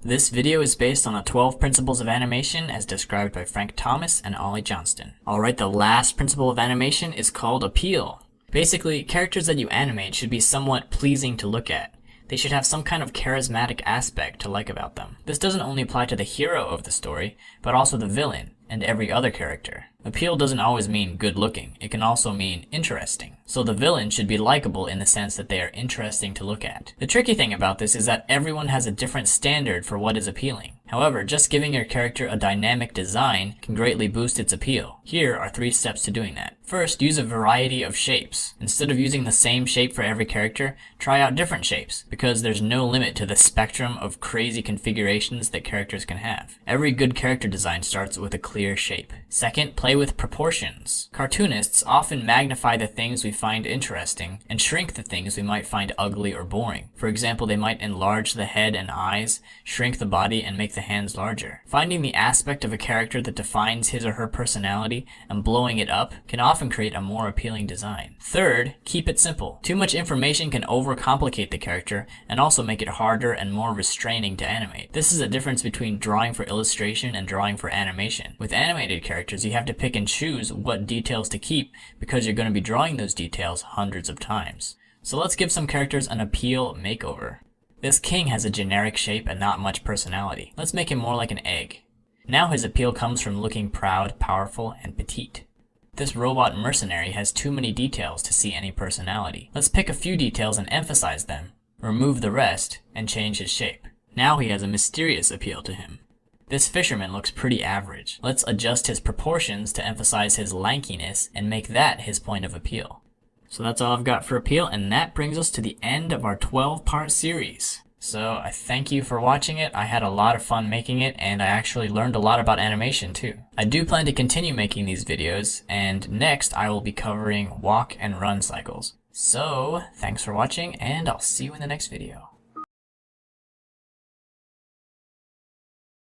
This video is based on the 12 principles of animation as described by Frank Thomas and Ollie Johnston. Alright, the last principle of animation is called appeal. Basically, characters that you animate should be somewhat pleasing to look at. They should have some kind of charismatic aspect to like about them. This doesn't only apply to the hero of the story, but also the villain and every other character. Appeal doesn't always mean good looking, it can also mean interesting. So the villain should be likable in the sense that they are interesting to look at. The tricky thing about this is that everyone has a different standard for what is appealing. However, just giving your character a dynamic design can greatly boost its appeal. Here are 3 steps to doing that. First, use a variety of shapes. Instead of using the same shape for every character, try out different shapes, because there's no limit to the spectrum of crazy configurations that characters can have. Every good character design starts with a clear shape. Second, play with proportions. Cartoonists often magnify the things we find interesting and shrink the things we might find ugly or boring. For example, they might enlarge the head and eyes, shrink the body, and make the hands larger. Finding the aspect of a character that defines his or her personality and blowing it up can often create a more appealing design. Third, keep it simple. Too much information can overcomplicate the character and also make it harder and more restraining to animate. This is a difference between drawing for illustration and drawing for animation. With animated characters, you have to pick and choose what details to keep because you're going to be drawing those details hundreds of times. So let's give some characters an appeal makeover. This king has a generic shape and not much personality. Let's make him more like an egg. Now his appeal comes from looking proud, powerful, and petite. This robot mercenary has too many details to see any personality. Let's pick a few details and emphasize them, remove the rest, and change his shape. Now he has a mysterious appeal to him. This fisherman looks pretty average. Let's adjust his proportions to emphasize his lankiness and make that his point of appeal. So that's all I've got for appeal, and that brings us to the end of our 12-part series. So I thank you for watching it. I had a lot of fun making it, and I actually learned a lot about animation too. I do plan to continue making these videos, and next I will be covering walk and run cycles. So thanks for watching, and I'll see you in the next video.